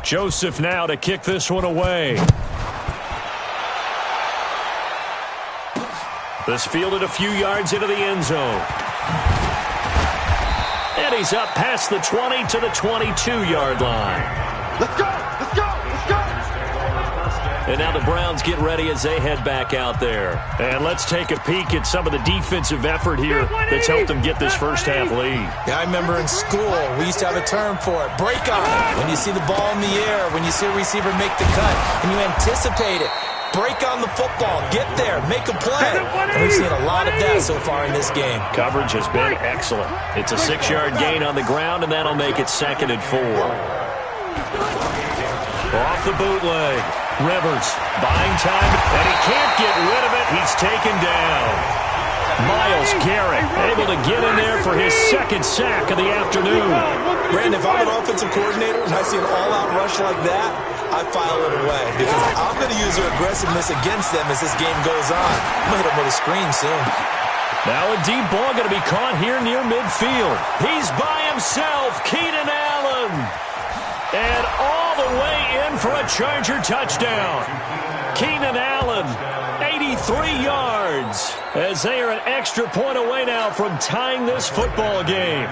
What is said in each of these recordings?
Joseph now to kick this one away. This fielded a few yards into the end zone. And he's up past the 20 to the 22-yard line. Let's go! Let's go! Let's go! And now the Browns get ready as they head back out there. And let's take a peek at some of the defensive effort here that's helped them get this first-half lead. Yeah, I remember in school, we used to have a term for it. Break on it. When you see the ball in the air, when you see a receiver make the cut, and you anticipate it. Break on the football. Get there. Make a play. And we've seen a lot of that so far in this game. Coverage has been excellent. It's a 6-yard gain on the ground, and that'll make it 2nd and 4. Off the bootleg. Rivers buying time, and he can't get rid of it. He's taken down. Myles Garrett able to get in there for his 2nd sack of the afternoon. Brandon, if I'm an offensive coordinator and I see an all-out rush like that, I file it away because I'm going to use their aggressiveness against them as this game goes on. I'm going to hit them with a screen soon. Now a deep ball going to be caught here near midfield. He's by himself, Keenan Allen. And all the way in for a Charger touchdown. Keenan Allen, 83 yards, as they are an extra point away now from tying this football game.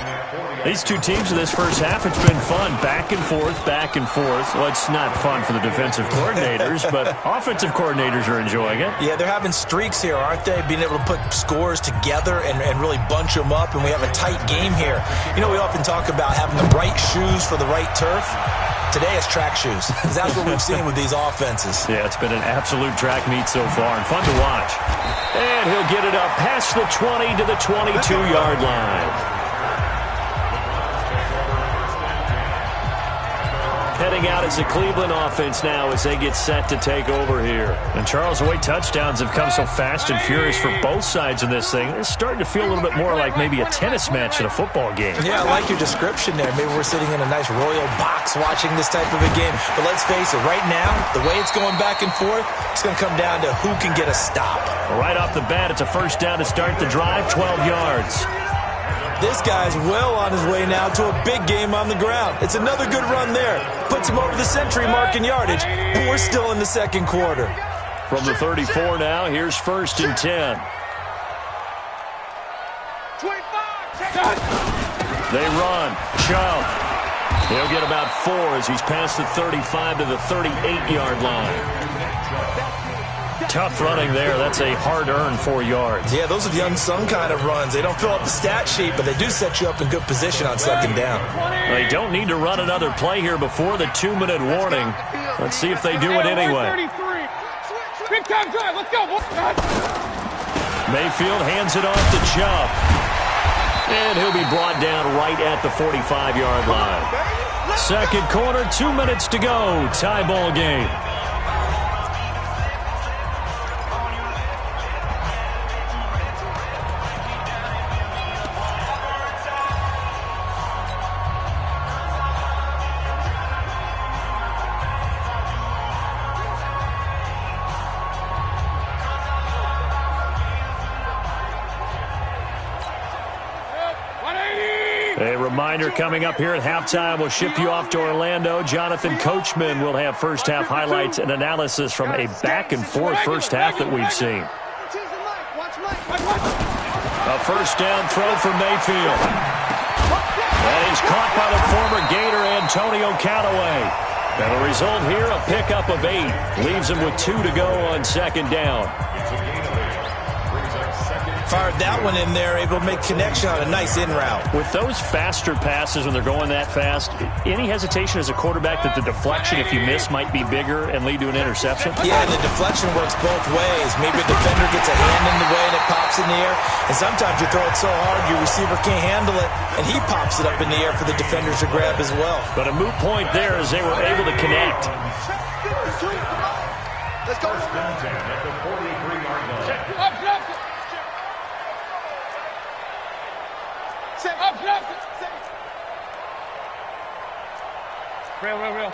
These two teams in this first half, it's been fun. Back and forth, back and forth. Well, it's not fun for the defensive coordinators, but offensive coordinators are enjoying it. Yeah, they're having streaks here, aren't they? Being able to put scores together and really bunch them up, and we have a tight game here. You know, we often talk about having the right shoes for the right turf. Today it's track shoes. That's what we've seen with these offenses. Yeah, it's been an absolute track meet so far and fun to watch. And he'll get it up past the 20 to the 22-yard line. Heading out as the Cleveland offense now as they get set to take over here. And Charles, the way touchdowns have come so fast and furious for both sides in this thing, it's starting to feel a little bit more like maybe a tennis match in a football game. Yeah, I like your description there. Maybe we're sitting in a nice royal box watching this type of a game. But let's face it, right now, the way it's going back and forth, it's going to come down to who can get a stop. Right off the bat, it's a first down to start the drive, 12 yards. This guy's well on his way now to a big game on the ground. It's another good run there. Puts him over the century mark in yardage, and we're still in the second quarter. From the 34 now, here's 1st and 10. 25. They run. Chubb. He'll get about 4 as he's past the 35 to the 38-yard line. Tough running there. That's a hard-earned 4 yards. Yeah, those are the unsung kind of runs. They don't fill up the stat sheet, but they do set you up in good position on 2nd down. They don't need to run another play here before the 2-minute warning. Let's see if they do it anyway. Big time drive. Let's go. Mayfield hands it off to Chubb. And he'll be brought down right at the 45-yard line. Second quarter, 2 minutes to go. Tie ball game. A reminder coming up here at halftime. We'll ship you off to Orlando. Jonathan Coachman will have first half highlights and analysis from a back-and-forth first half that we've seen. A first down throw from Mayfield. That is caught by the former Gator Antonio Callaway. And the result here, a pickup of 8. Leaves him with 2 to go on 2nd down. Fired that one in there, able to make connection on a nice in route. With those faster passes when they're going that fast, any hesitation as a quarterback that the deflection, if you miss, might be bigger and lead to an interception? Yeah, the deflection works both ways. Maybe a defender gets a hand in the way and it pops in the air. And sometimes you throw it so hard your receiver can't handle it, and he pops it up in the air for the defenders to grab as well. But a moot point there as they were able to connect. Let's go. Real.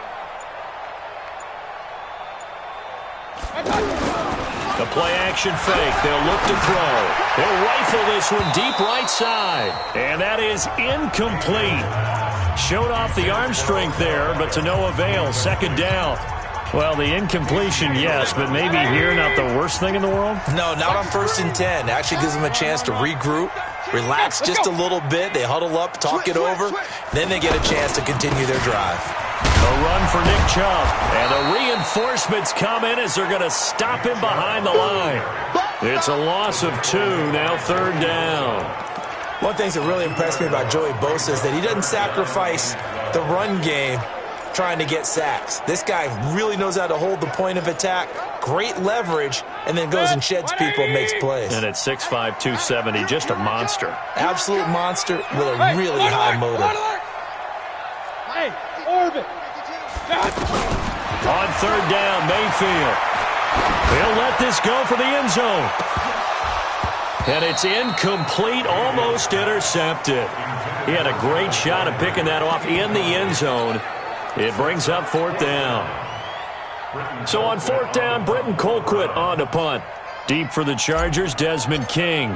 The play action fake. They'll look to throw. They'll rifle this one deep right side. And that is incomplete. Showed off the arm strength there, but to no avail. Second down. Well, the incompletion, yes, but maybe here not the worst thing in the world? No, not on 1st and 10. Actually gives them a chance to regroup, relax just a little bit. They huddle up, talk it over, then they get a chance to continue their drive. A run for Nick Chubb, and the reinforcements come in as they're going to stop him behind the line. It's a loss of 2, now 3rd down. One thing that really impressed me about Joey Bosa is that he doesn't sacrifice the run game trying to get sacks. This guy really knows how to hold the point of attack, great leverage, and then goes and sheds people and makes plays. And at 6'5", 270, just a monster. Absolute monster with a really high motor. Hey, orbit. On 3rd down, Mayfield. He'll let this go for the end zone. And it's incomplete, almost intercepted. He had a great shot at picking that off in the end zone. It brings up 4th down. So on 4th down, Britton Colquitt on to punt. Deep for the Chargers, Desmond King.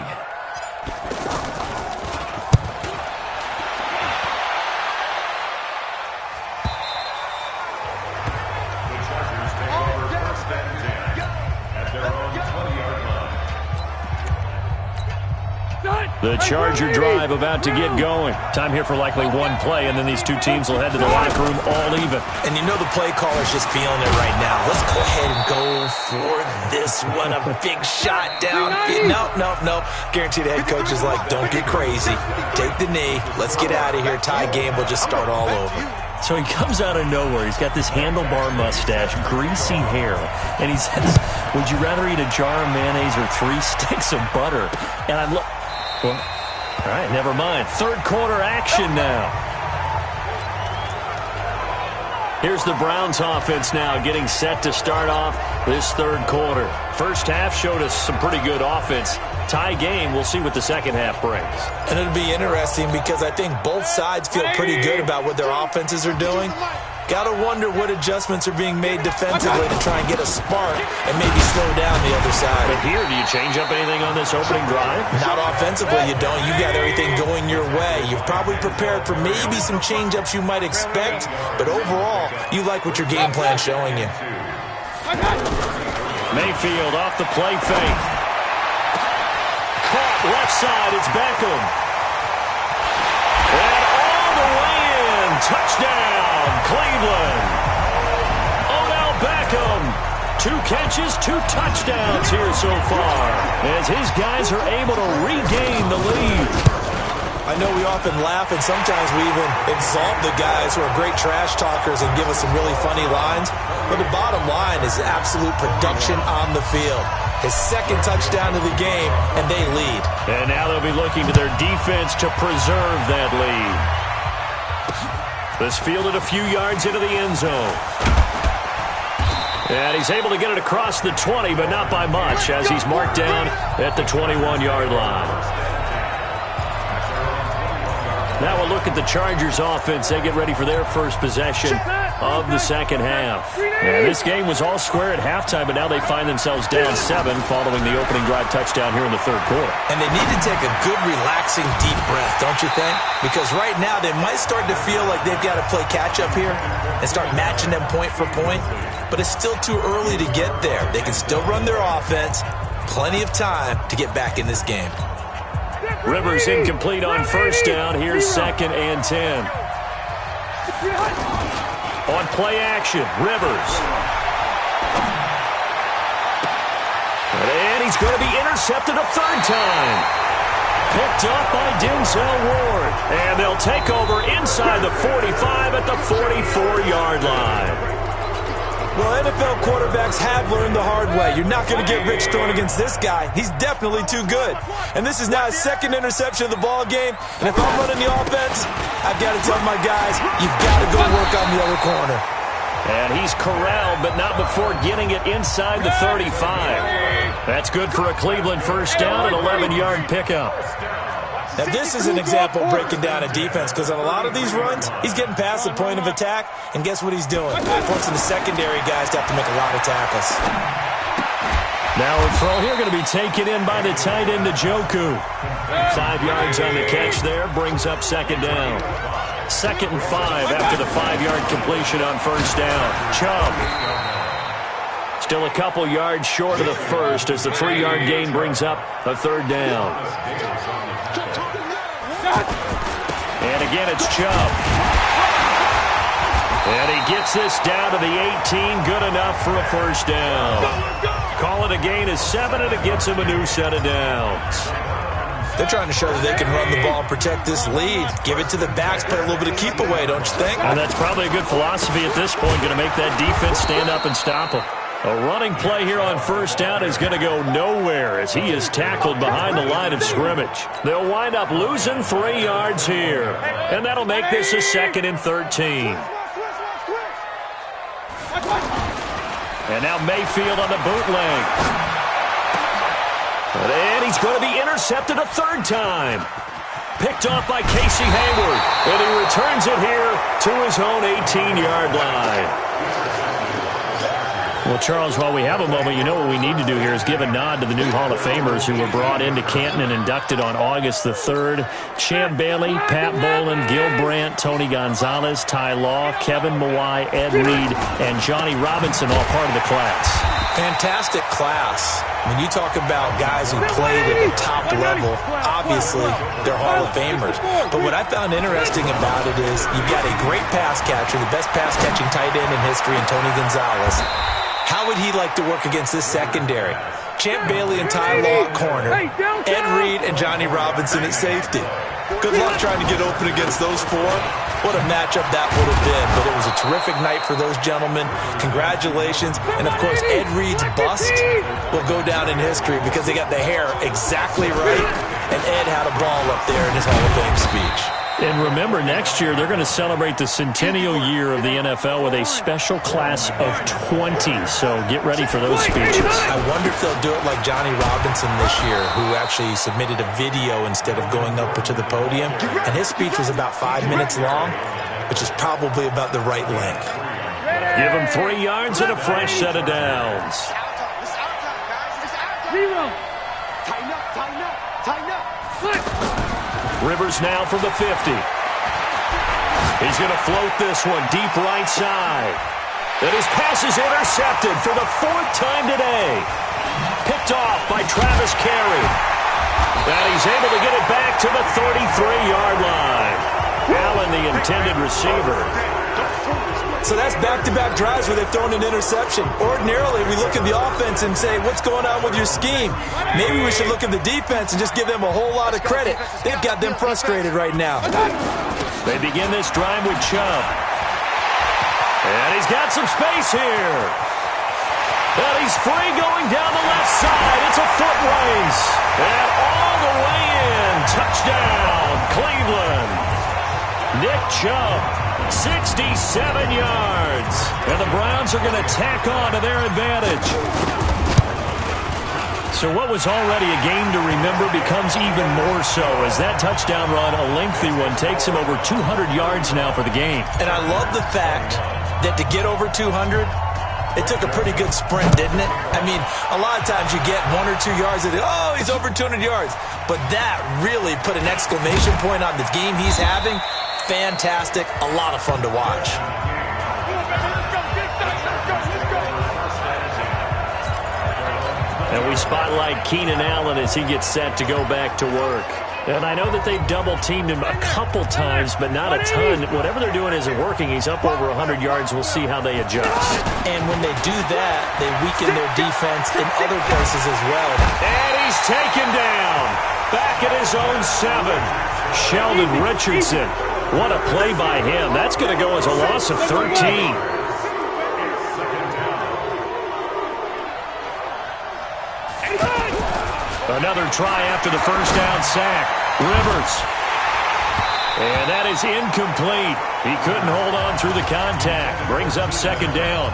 The Charger drive about to get going. Time here for likely one play, and then these two teams will head to the locker room all even. And you know the play caller's just feeling it right now. Let's go ahead and go for this one. A big shot down. Nope. Guarantee the head coach is like, don't get crazy. Take the knee. Let's get out of here. Tie game. We'll just start all over. So he comes out of nowhere. He's got this handlebar mustache, greasy hair, and he says, would you rather eat a jar of mayonnaise or 3 sticks of butter? And I look... Well, all right, never mind. 3rd quarter action now. Here's the Browns offense now getting set to start off this 3rd quarter. First half showed us some pretty good offense. Tie game, we'll see what the second half brings. And it'll be interesting because I think both sides feel pretty good about what their offenses are doing. Got to wonder what adjustments are being made defensively to try and get a spark and maybe slow down the other side. But here, do you change up anything on this opening drive? Not offensively, you don't. You got everything going your way. You've probably prepared for maybe some change-ups you might expect, but overall, you like what your game plan's showing you. Mayfield off the play fake. Caught left side, it's Beckham. And all the way in, touchdown. Cleveland. Odell Beckham. 2 catches, 2 touchdowns here so far as his guys are able to regain the lead. I know we often laugh and sometimes we even exalt the guys who are great trash talkers and give us some really funny lines. But the bottom line is absolute production on the field. His 2nd touchdown of the game, and they lead. And now they'll be looking to their defense to preserve that lead. This fielded a few yards into the end zone. And he's able to get it across the 20, but not by much, as he's marked down at the 21-yard line. Now we'll look at the Chargers offense. They get ready for their first possession of the second half. And this game was all square at halftime, but now they find themselves down 7 following the opening drive touchdown here in the 3rd quarter. And they need to take a good, relaxing, deep breath, don't you think? Because right now they might start to feel like they've got to play catch-up here and start matching them point for point. But it's still too early to get there. They can still run their offense. Plenty of time to get back in this game. Rivers incomplete on 1st down. Here's 2nd and 10. On play action, Rivers. And he's going to be intercepted a 3rd time. Picked up by Denzel Ward. And they'll take over inside the 45 at the 44-yard line. Well, NFL quarterbacks have learned the hard way. You're not going to get rich throwing against this guy. He's definitely too good. And this is now his 2nd interception of the ball game. And if I'm running the offense, I've got to tell my guys, you've got to go work on the other corner. And he's corralled, but not before getting it inside the 35. That's good for a Cleveland 1st down, an 11-yard pickup. Now, this is an example of breaking down a defense because on a lot of these runs, he's getting past the point of attack, and guess what he's doing? Forcing the secondary guys to have to make a lot of tackles. Now a throw here going to be taken in by the tight end, Njoku. 5 yards on the catch there, brings up 2nd down. 2nd and 5 after the 5-yard completion on first down. Chubb. Still a couple yards short of the first as the 3-yard gain brings up a 3rd down. And again, it's Chubb. And he gets this down to the 18. Good enough for a first down. Call it a gain of 7, and it gets him a new set of downs. They're trying to show that they can run the ball and protect this lead. Give it to the backs, play a little bit of keep away, don't you think? And that's probably a good philosophy at this point, going to make that defense stand up and stop them. A running play here on first down is going to go nowhere as he is tackled behind the line of scrimmage. They'll wind up losing 3 yards here, and that'll make this a 2nd and 13. And now Mayfield on the bootleg. And he's going to be intercepted a 3rd time. Picked off by Casey Hayward. And he returns it here to his own 18-yard line. Well, Charles, while we have a moment, you know what we need to do here is give a nod to the new Hall of Famers who were brought into Canton and inducted on August the 3rd. Champ Bailey, Pat Bowlen, Gil Brandt, Tony Gonzalez, Ty Law, Kevin Mawai, Ed Reed, and Johnny Robinson all part of the class. Fantastic class. When you talk about guys who played at the top level, obviously they're Hall of Famers. But what I found interesting about it is you've got a great pass catcher, the best pass-catching tight end in history, in Tony Gonzalez. How would he like to work against this secondary? Champ Bailey and Ty Law at corner, Ed Reed and Johnny Robinson at safety. Good luck trying to get open against those 4. What a matchup that would have been. But it was a terrific night for those gentlemen. Congratulations. And, of course, Ed Reed's bust will go down in history because they got the hair exactly right. And Ed had a ball up there in his Hall of Fame speech. And remember, next year they're going to celebrate the centennial year of the NFL with a special class of 20. So get ready for those speeches. I wonder if they'll do it like Johnny Robinson this year, who actually submitted a video instead of going up to the podium. And his speech was about 5 minutes long, which is probably about the right length. Give him 3 yards and a fresh set of downs. Tighten up, tighten up, tighten up. Rivers now from the 50. He's going to float this one deep right side. And his pass is intercepted for the 4th time today. Picked off by Travis Carey. And he's able to get it back to the 33-yard line. Allen, the intended receiver. So that's back-to-back drives where they've thrown an interception. Ordinarily, we look at the offense and say, what's going on with your scheme? Maybe we should look at the defense and just give them a whole lot of credit. They've got them frustrated right now. They begin this drive with Chubb. And he's got some space here. And he's free going down the left side. It's a foot race. And all the way in. Touchdown, Cleveland. Nick Chubb. 67 yards. And the Browns are going to tack on to their advantage. So what was already a game to remember becomes even more so as that touchdown run, a lengthy one, takes him over 200 yards now for the game. And I love the fact that to get over 200, it took a pretty good sprint, didn't it? I mean, a lot of times you get 1 or 2 yards and, oh, he's over 200 yards. But that really put an exclamation point on the game he's having. Fantastic. A lot of fun to watch. And we spotlight Keenan Allen as he gets set to go back to work. And I know that they've double-teamed him a couple times, but not a ton. Whatever they're doing isn't working. He's up over 100 yards. We'll see how they adjust. And when they do that, they weaken their defense in other places as well. And he's taken down. Back at his own 7. Sheldon Richardson. What a play by him. That's going to go as a loss of 13. Another try after the first down sack. Rivers. And that is incomplete. He couldn't hold on through the contact. Brings up 2nd down.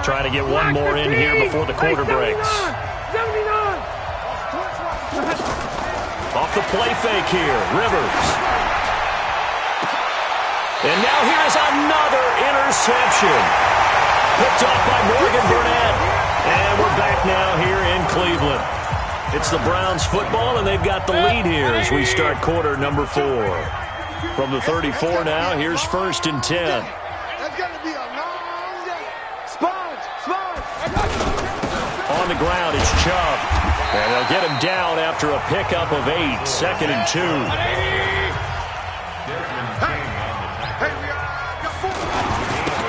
Trying to get one more in here before the quarter breaks. Off the play fake here, Rivers. And now here's another interception. Picked off by Morgan Burnett. And we're back now here in Cleveland. It's the Browns football, and they've got the lead here as we start quarter number 4. From the 34 now, here's 1st and 10. That's going to be a long day. Sponge. On the ground, it's Chubb. And they'll get him down after a pickup of 8, 2nd and 2.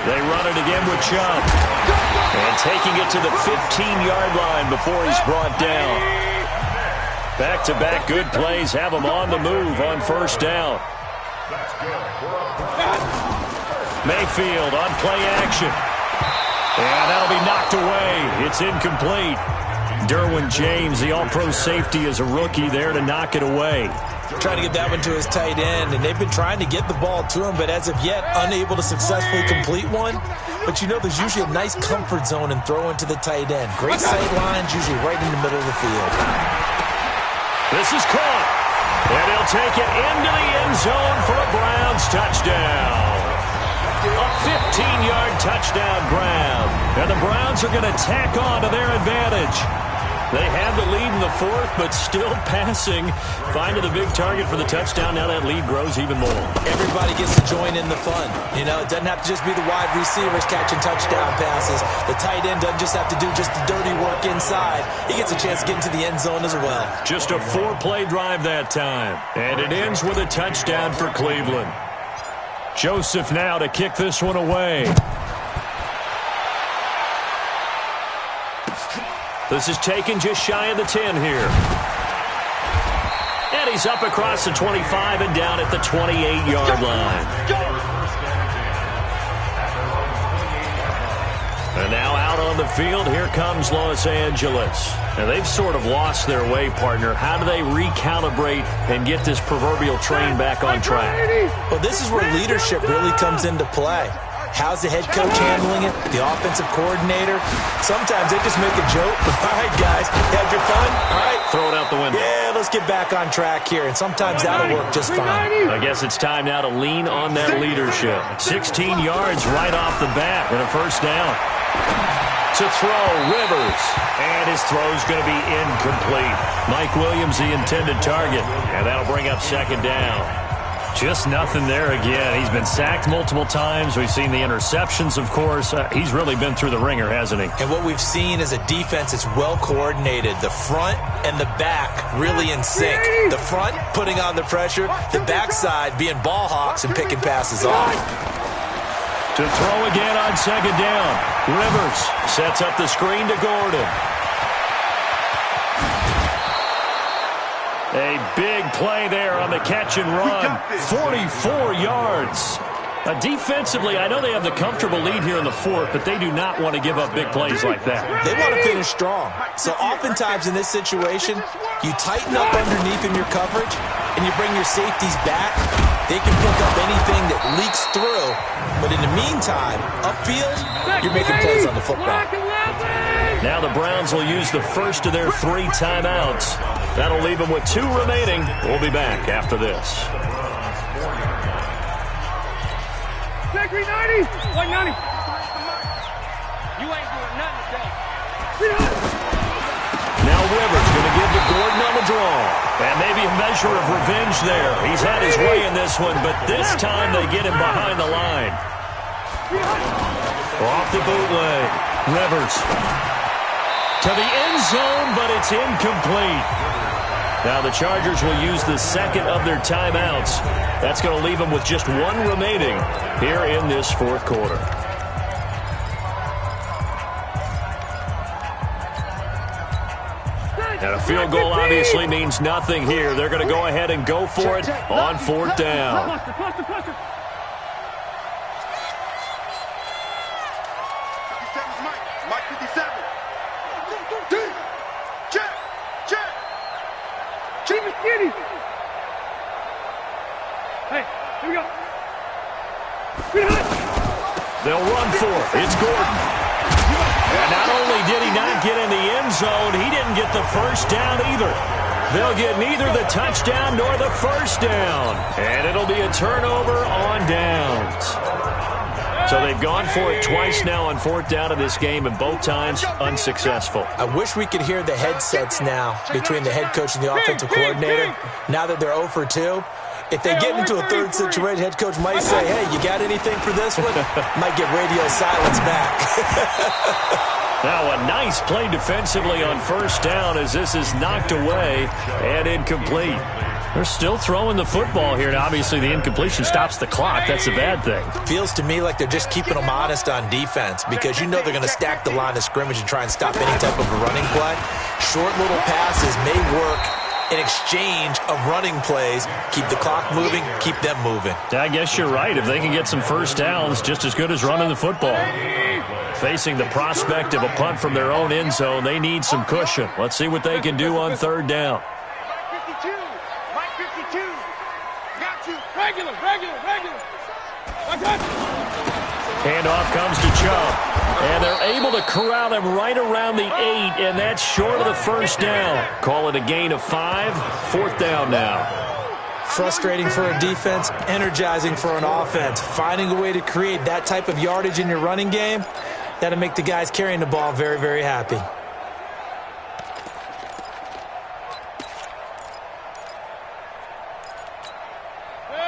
They run it again with Chubb. And taking it to the 15-yard line before he's brought down. Back-to-back good plays have him on the move on 1st down. Mayfield on play action. And that'll be knocked away. It's incomplete. Derwin James, the all-pro safety, is a rookie there to knock it away. Trying to get that one to his tight end, and they've been trying to get the ball to him, but as of yet, unable to successfully complete one. But you know there's usually a nice comfort zone in throwing to the tight end. Great sight lines, usually right in the middle of the field. This is caught, and he'll take it into the end zone for a Browns touchdown. A 15-yard touchdown grab, and the Browns are going to tack on to their advantage. They have the lead in the 4th, but still passing. Finding the big target for the touchdown. Now that lead grows even more. Everybody gets to join in the fun. You know, it doesn't have to just be the wide receivers catching touchdown passes. The tight end doesn't just have to do just the dirty work inside. He gets a chance to get into the end zone as well. Just a 4-play drive that time. And it ends with a touchdown for Cleveland. Joseph now to kick this one away. This is taken just shy of the 10 here. And he's up across the 25 and down at the 28-yard line. And now out on the field, here comes Los Angeles. And they've sort of lost their way, partner. How do they recalibrate and get this proverbial train back on track? Well, this is where leadership really comes into play. How's the head coach handling it? The offensive coordinator? Sometimes they just make a joke. All right, guys, had your fun? All right. Throw it out the window. Yeah, let's get back on track here. And sometimes that'll work just fine. I guess it's time now to lean on that leadership. 16 yards right off the bat and a 1st down. To throw, Rivers. And his throw's going to be incomplete. Mike Williams, the intended target. And that'll bring up 2nd down. Just nothing there again. He's been sacked multiple times. We've seen the interceptions, of course. He's really been through the ringer, hasn't he? And what we've seen is a defense that's well coordinated. The front and the back really in sync. The front putting on the pressure. The backside being ball hawks and picking passes off. To throw again on 2nd down. Rivers sets up the screen to Gordon. A big play there on the catch and run. 44 yards. Defensively, I know they have the comfortable lead here in the 4th, but they do not want to give up big plays like that. They want to finish strong. So oftentimes in this situation, you tighten up underneath in your coverage, and you bring your safeties back. They can pick up anything that leaks through. But in the meantime, upfield, you're making plays on the football. Now the Browns will use the first of their 3 timeouts. That'll leave them with 2 remaining. We'll be back after this. 390. 190. You ain't doing nothing today. Now Rivers going to give to Gordon on the draw. And maybe a measure of revenge there. He's had his way in this one, but this time they get him behind the line. Off the bootleg. Rivers to the end zone, but it's incomplete. Now the Chargers will use the 2nd of their timeouts. That's going to leave them with just 1 remaining here in this 4th quarter. And a field goal obviously means nothing here. They're going to go ahead and go for it on 4th down. Mike 57. Check. Keep it skinny. Hey, here we go. They'll run for it. It's Gordon. And not only did he not get in the end zone, he didn't get the 1st down either. They'll get neither the touchdown nor the 1st down. And it'll be a turnover on downs. So they've gone for it twice now on fourth down in this game, and both times unsuccessful. I wish we could hear the headsets now between the head coach and the offensive coordinator. Now that they're 0 for 2, if they get into a third situation, head coach might say, hey, you got anything for this one? Might get radio silence back. Now a nice play defensively on first down as this is knocked away and incomplete. They're still throwing the football here, and obviously the incompletion stops the clock. That's a bad thing. Feels to me like they're just keeping them honest on defense because you know they're going to stack the line of scrimmage and try and stop any type of a running play. Short little passes may work in exchange of running plays. Keep the clock moving, keep them moving. I guess you're right. If they can get some first downs, just as good as running the football. Facing the prospect of a punt from their own end zone, they need some cushion. Let's see what they can do on third down. Handoff comes to Chubb. And they're able to corral him right around the 8, and that's short of the first down. Call it a gain of 5. Fourth down now. Frustrating for a defense, energizing for an offense. Finding a way to create that type of yardage in your running game, that'll make the guys carrying the ball very, very happy.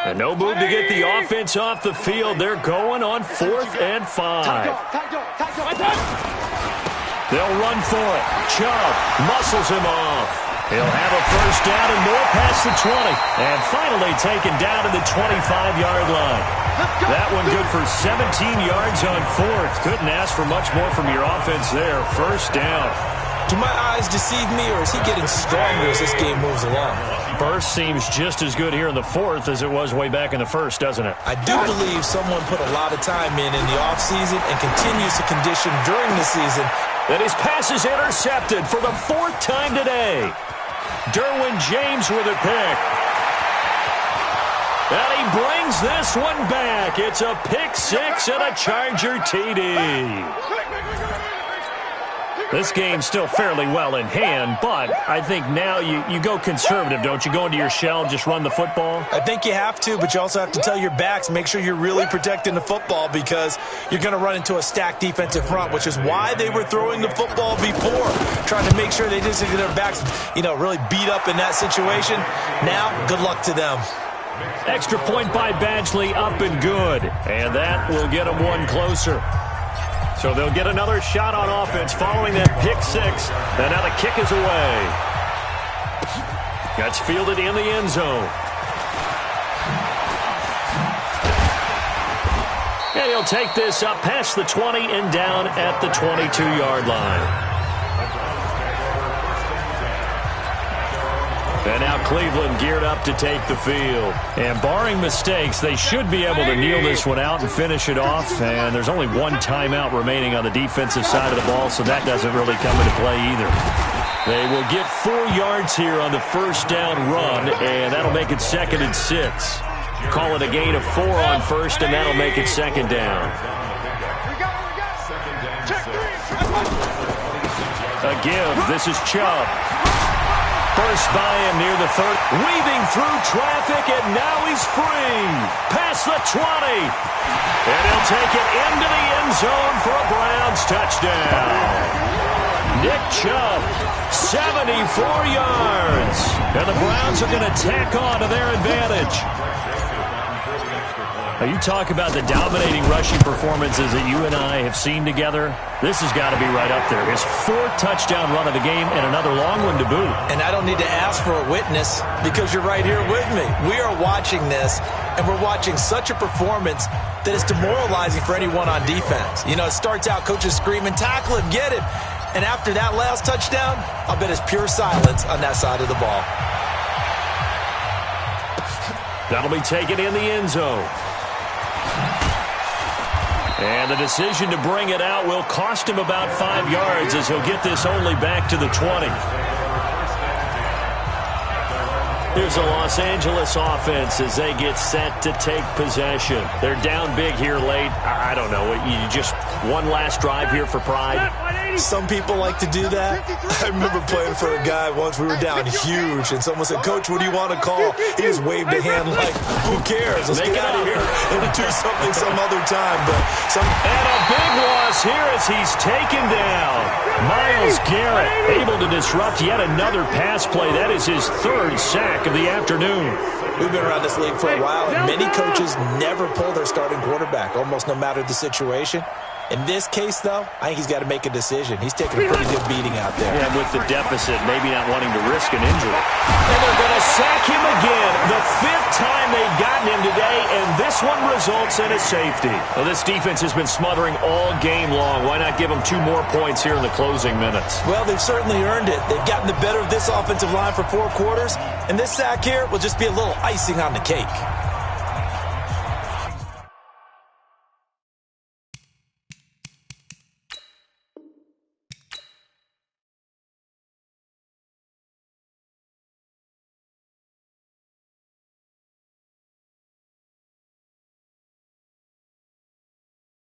And no move to get the offense off the field. They're going on 4th and 5. They'll run for it. Chubb muscles him off. He'll have a first down and more past the 20. And finally taken down to the 25-yard line. That one good for 17 yards on 4th. Couldn't ask for much more from your offense there. First down. Do my eyes deceive me, or is he getting stronger as this game moves along? Burst seems just as good here in the 4th as it was way back in the 1st, doesn't it? I do believe someone put a lot of time in the offseason and continues to condition during the season. And his pass is intercepted for the 4th time today. Derwin James with a pick. And he brings this one back. It's a pick 6 and a Charger TD. This game's still fairly well in hand, but I think now you go conservative, don't you? Go into your shell and just run the football? I think you have to, but you also have to tell your backs, make sure you're really protecting the football because you're going to run into a stacked defensive front, which is why they were throwing the football before, trying to make sure they didn't get their backs, really beat up in that situation. Now, good luck to them. Extra point by Badgley, up and good. And that will get them one closer. So they'll get another shot on offense following that pick 6. And now the kick is away. Gets fielded in the end zone. And he'll take this up past the 20 and down at the 22-yard line. And now Cleveland geared up to take the field. And barring mistakes, they should be able to kneel this one out and finish it off. And there's only one timeout remaining on the defensive side of the ball, so that doesn't really come into play either. They will get 4 yards here on the first down run, and that'll make it 2nd and 6. Call it a gain of 4 on first, and that'll make it 2nd down. A give. This is Chubb. Burst by him near the 30. Weaving through traffic, and now he's free. Past the 20. And he'll take it into the end zone for a Browns touchdown. Nick Chubb, 74 yards. And the Browns are going to tack on to their advantage. Now, you talk about the dominating rushing performances that you and I have seen together. This has got to be right up there. His 4th touchdown run of the game and another long one to boot. And I don't need to ask for a witness because you're right here with me. We are watching this, and we're watching such a performance that is demoralizing for anyone on defense. It starts out coaches screaming, tackle him, get him. And after that last touchdown, I'll bet it's pure silence on that side of the ball. That'll be taken in the end zone. And the decision to bring it out will cost him about 5 yards as he'll get this only back to the 20. Here's the Los Angeles offense as they get set to take possession. They're down big here late. I don't know. You just One last drive here for Pride. Some people like to do that. I remember playing for a guy once. We were down huge, and someone said, "Coach, what do you want to call?" He just waved a hand like, "Who cares? Let's get out of here and do something some other time." And a big loss here as he's taken down. Myles Garrett able to disrupt yet another pass play. That is his third sack of the afternoon. We've been around this league for a while, and many coaches never pull their starting quarterback, almost no matter the situation. In this case, though, I think he's got to make a decision. He's taking a pretty good beating out there. Yeah, with the deficit, maybe not wanting to risk an injury. And they're going to sack him again. The fifth time they've gotten him today, and this one results in a safety. Well, this defense has been smothering all game long. Why not give them 2 more points here in the closing minutes? Well, they've certainly earned it. They've gotten the better of this offensive line for 4 quarters, and this sack here will just be a little icing on the cake.